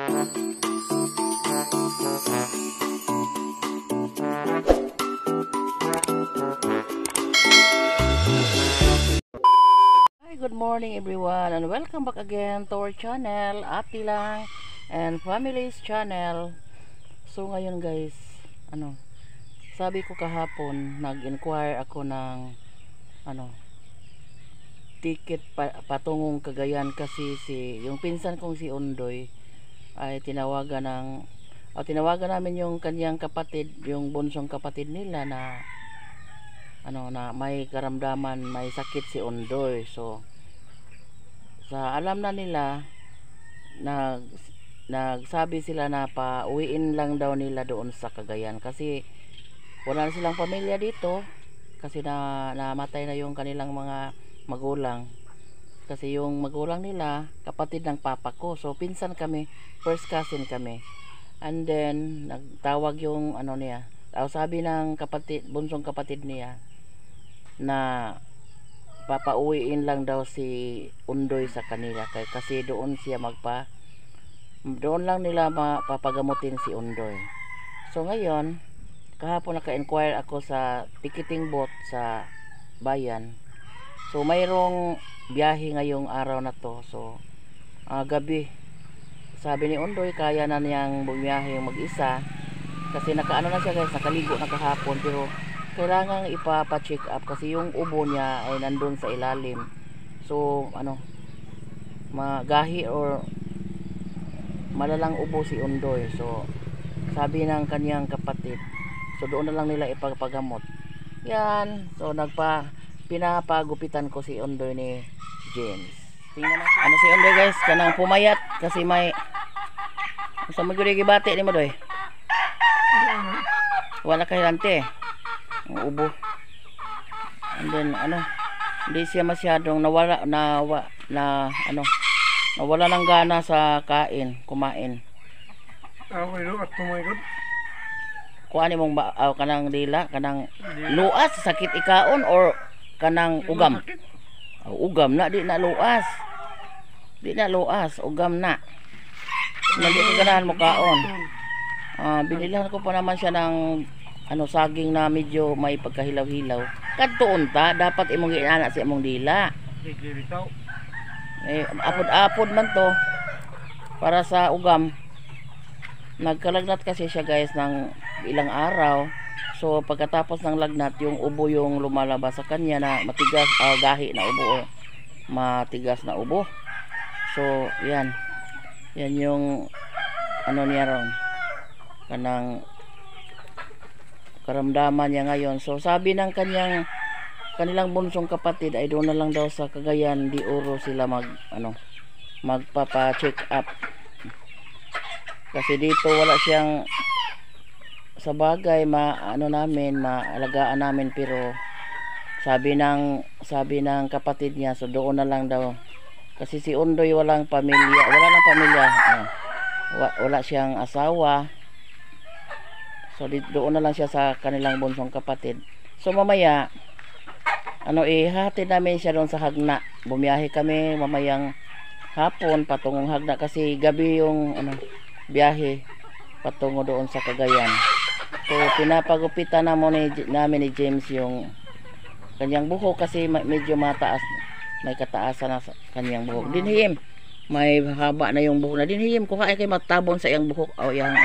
Good morning everyone and welcome back again to our channel, Ate Lang and Family's channel. So ngayon guys, sabi ko kahapon, nag-inquire ako ng ticket patungong Cagayan kasi yung pinsan kong si Undoy ay tinawagan namin yung kanyang kapatid, yung bunsong kapatid nila na na may karamdaman, may sakit si Undoy. So sa alam na nila, nagsabi sila na pauwiin lang daw nila doon sa Cagayan kasi wala na silang pamilya dito kasi namatay na yung kanilang mga magulang. Kasi yung magulang nila kapatid ng papa ko, so pinsan kami, first cousin kami. And then nagtawag yung niya, sabi ng bunsong kapatid niya na papauwiin lang daw si Undoy sa kanila kasi doon lang nila mapapagamutin si Undoy. So ngayon, kahapon naka-inquire ako sa ticketing booth sa bayan. So mayroong biyahe ngayong araw na to. So gabi, sabi ni Undoy kaya na niyang bumiyahe mag-isa kasi nakaano na siya guys, nakaligo na kahapon, pero kailangang ipapa-check up kasi yung ubo niya ay nandun sa ilalim. So magahi or malalang ubo si Undoy. So sabi ng kanyang kapatid, so doon na lang nila ipagpagamot. Yan. So pinapagupitan ko si Undoy ni James. Tingnan natin. Si Undoy guys, kanang pumayat kasi may sa magurigibate ni mo doy. Wala kahilante ang ubo. And then hindi siya masyadong nawala ng gana sa kumain. Kuani mong kanang dila, kanang luas, sakit ikaon or kanang ugam. Ugam na, di na luas. Di na luas, ugam na. Hindi ka ganahan mo kaon. Binilan ko pa naman siya ng saging na medyo may pagkahilaw-hilaw. Kadtuon ta, dapat imong giana sa imong dila. Apod-apod man to para sa ugam. Nagkalagnat kasi siya guys ng ilang araw. So pagkatapos ng lagnat, yung ubo yung lumalabas sa kanya na matigas, gahi na ubo, matigas na ubo. So yan yung niya ron, kanang karamdaman niya ngayon. So sabi ng kanilang bunsong kapatid ay doon na lang daw sa Cagayan de Oro sila magpapa-check up. Kasi dito wala siyang sa bagay maalagaan namin, pero sabi ng kapatid niya, so doon na lang daw kasi si Undoy wala nang pamilya, wala siyang asawa. So doon na lang siya sa kanilang bunsong kapatid. So mamaya ihatid namin siya doon sa Hagna. Bumiyahe kami mamayang hapon patungong Hagna kasi gabi yung biyahe patungo doon sa Cagayan. So pinapagupitan namin ni James yung kanyang buhok kasi medyo mataas, may kataasan na sa kanyang buhok. Dinhim, may haba na yung buhok na dinhim ko kay matabon sa iyang buhok yang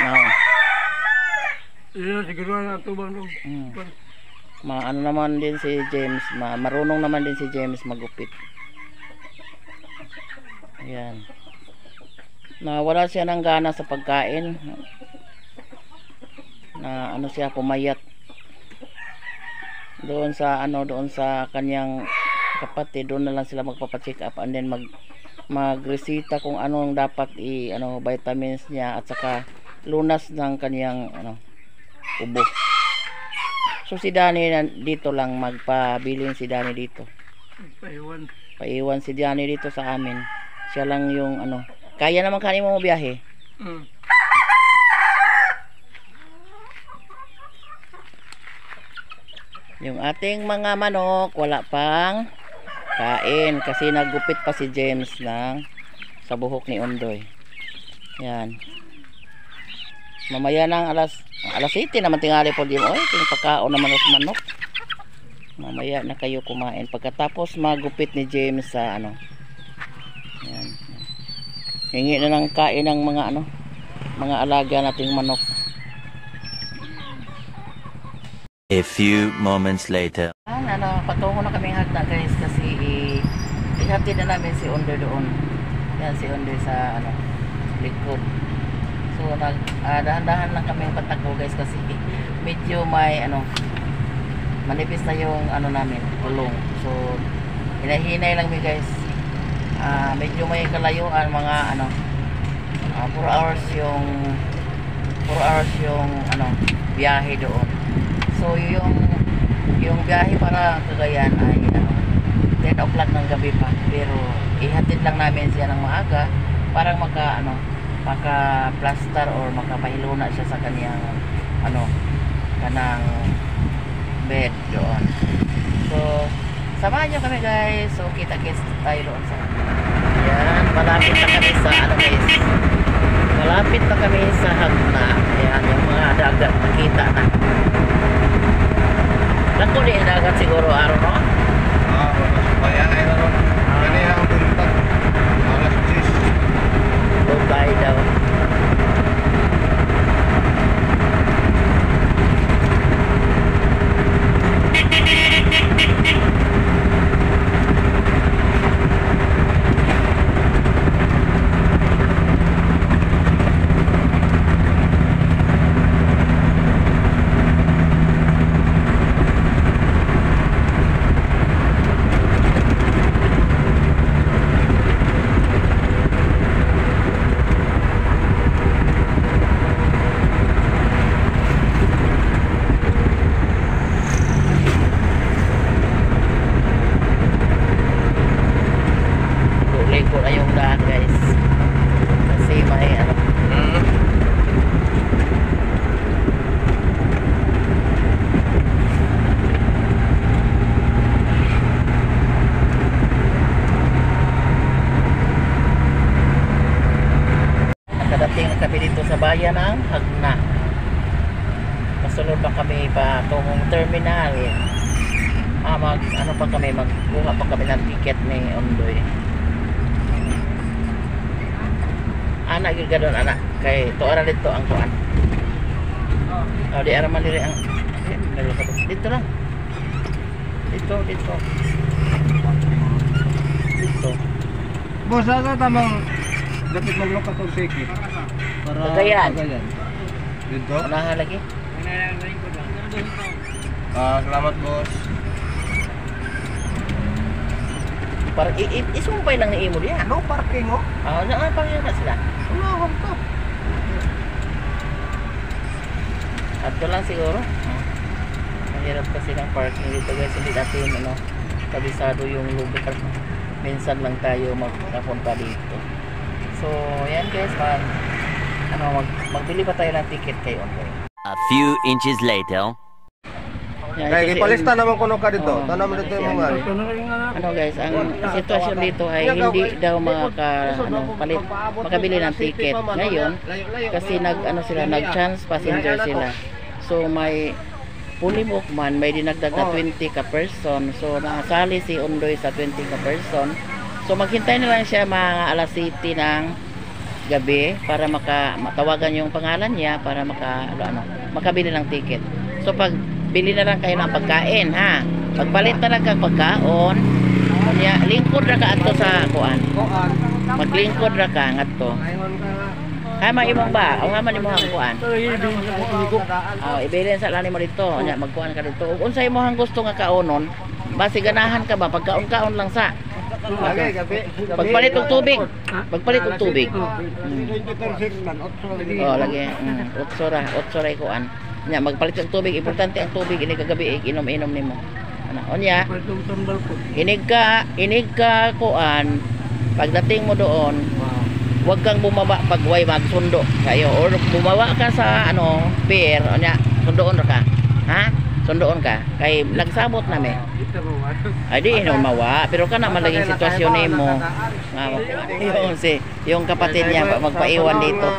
siguro na tubang naman din si James, marunong naman din si James magupit. Ayan. Wala siya ng gana sa pagkain. Siya pumayat. Doon sa kanyang kapatid, doon na lang sila magpapa-check up and then magresita kung anong dapat vitamins niya at saka lunas ng kanyang ubo. So si Danny dito lang, magpabilin si Danny dito. Paiwan si Danny dito sa amin. Siya lang yung kaya naman kanin mo biyahe. Yung ating mga manok wala pang kain kasi naggupit pa si James sa buhok ni Undoy. Yan. Mamaya ng alas 7 naman tingali po din. Oy, ting pagkaon naman sa manok. Mamaya na kayo kumain. Pagkatapos magupit ni James sa ano. Yan. Hingi na ng kain ng mga ano, mga alaga nating manok. A few moments later. Patungo na kaming hagda guys kasi ihatid na namin si Onder doon. Yan si Onder sa ano, likod. So dahan-dahan lang kaming patakbo guys kasi medyo may ano, manipis na yung ano namin, tulong. So hinahinay lang mi guys. Medyo may kalayuan mga ano, 4 hours yung ano, biyahe doon. So yung biyahe para Cagayan ay ano, 10 o'clock ng gabi pa, pero ihatid lang namin siya ng maaga para maka plaster or makapahilo na siya sa kaniyang ano, kanang bed doon. So samahan nyo kami guys. So kita-kits tayo doon sa yan, malapit na kami sa ano guys, malapit na kami sa Hagna. Ayan, yung mga dagat nakita na. Lako di dagat siguro araw no? Wala supaya ay naroon. Kani ang buntag. Alas 10. Bukay daw. Liko na yung daan guys kasi may ano, nakadating na kami dito sa bayan ng Hagna. Kasunod pa kami pa tungong terminal. Ano pa kami, magkuha pa kami ng ticket ni Ondoy. Anak gyud gadon anak kay tuara dito ang kuan. Di ara man diri ang dito lang. Dito. Boss, asa tamang dapat maglukat og ticket para Cagayan. Dito? Unahan lagi. Salamat boss. Para isumpay lang ni imo diha. No parking oh. Naan pa na sila. Unahan ka. Ato lang siguro. Mahirap kasi ng parking dito guys. Hindi natin ano, kabisado yung lugar. Minsan lang tayo magkapunta dito. So yan guys, magbili pa tayo ng ticket kay Ondoy. A few inches later. Yan, Kaya kasi ipalista naman kuno ka dito. Tanam dito kasi yung mga. ano guys, ang sitwasyon dito ay hindi daw makabili ng ticket ngayon kasi nag-chance passenger sila. So may fully book man, may dinagdag na 20 ka person. So nakasali si Ondoy sa 20 ka person. So maghintay na lang siya mga alas 7 ng gabi para matawagan yung pangalan niya para makabili ng ticket. So pag bili na lang kayo ng pagkain ha. Pagpalit na lang kang pagkaon. Lingkod ra ka ato sa kuan. Maglingkod ra ka ngadto. Hama imong ba? O hama nimo ang kuan. Ibilin sa lani mo dito. Nya magkuan ka dito. Ug unsay imong gusto nga kaonon? Basi ganahan ka ba pagkaon-kaon lang sa. Pagpalit og tubig. Pagpalit og tubig. Lagi. 8 ra kuan. Nya magpalit og tubig, importante ang tubig ini kagabi inom-inom nimo. Onya. Inig ka kuan. Pagdating mo doon, huwag kang bumaba pag way magsundo kayo or bumaba ka sa pier, onya, sundoon ra ka. Ha? Sundoon ka kay nagsabot na me. Ay di mawa, pero kana malaging sitwasyon nimo. Nga yung kapatid niya magpaiwan dito.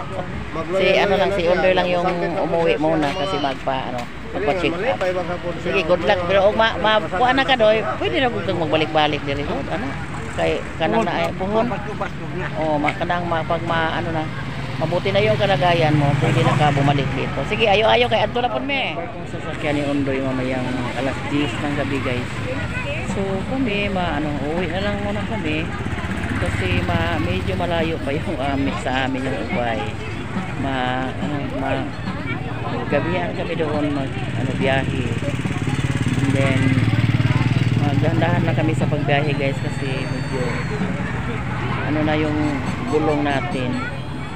Si ano lang si Undoy lang yung umuwi muna kasi magpa-check up. Sige, good luck. Pero kuha na ka doy, pwede na pud kang magbalik-balik diri. Ano? Kay kanang na ay puhon. Oh, kanang pag ano na mabuti na yung kalagayan mo, pwede na ka bumalik dito. Sige, ayo kay adto na pud me. Kung sasakyan ni Undoy mamayang alas 10 ng gabi, guys. So, kami uwi na lang muna kami kasi medyo malayo pa yung sa amin yung ubay. Gabihan kami doon biyahe. And then magdahan na kami sa pagbiyahe, guys, kasi medyo na yung gulong natin.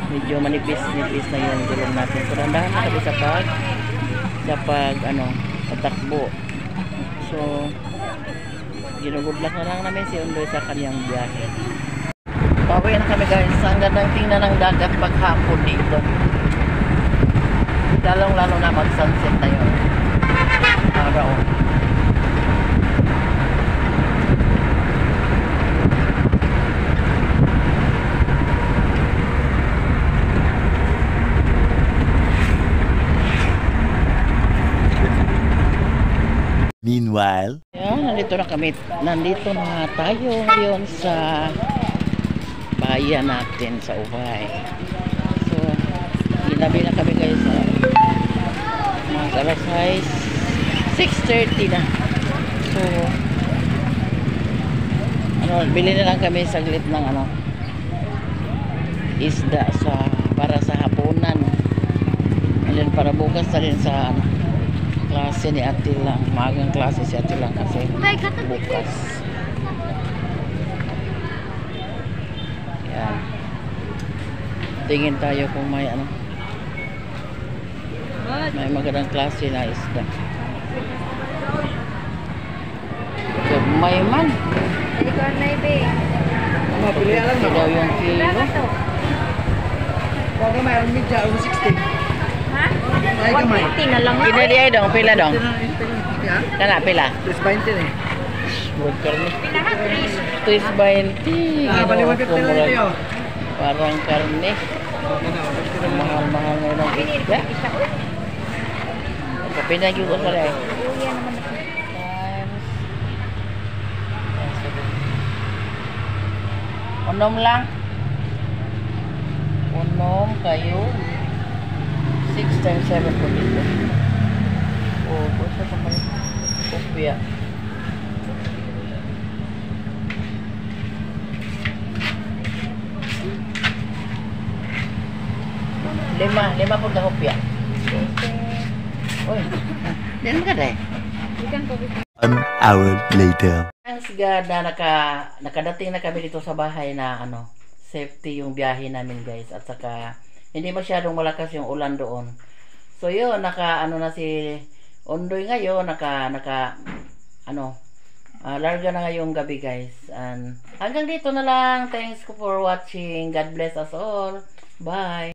Medyo manipis-nipis na yung gulong natin. So, dahan na kami sa patakbo. So, ginugudlak na lang namin si Undoy sa kanyang biyahe. Pauwi na kami, guys. Ang gandang tingnan ng dagat paghapon dito. Lalong-lalo na mag-sunset na yun. Araw. Meanwhile, Nandito na kami. Nandito na tayo ngayon sa bayan natin sa Ubay. So, ginabi na kami, guys, sa alas 6:30 na. So, bili na lang kami saglit ng isda para sa hapunan. And then para bukas na rin sa klase ni Ate lang. Magang klase si Ate lang kasi bukas. Yan. Tingin tayo kung may may magandang klase na isda. May man. Mapili alam Ito daw yung kilo. Kung mayroon media, 60. Ha? Ay, gamay. 150 na lang. Pila di ay dong, pila dong. Kana pila. 20 eh. Buat karne. Pila ha? 3.20. Baliwag ka pila niyo. Parang karne. Mahal-mahal na ng isda. Kapinag yung ko rin. Unom lang. Unom kayo. 6 times 7 po dito. Oh, gusto ko may kopya. Lima po na kopya. Uy, diyan ka dahil. an hour later. Thanks God na nakadating na kami dito sa bahay na safety yung biyahe namin, guys, at saka hindi masyadong malakas yung ulan doon. So yun, na si Undoy ngayon, larga na ngayong gabi, guys. And hanggang dito na lang. Thanks for watching. God bless us all. Bye.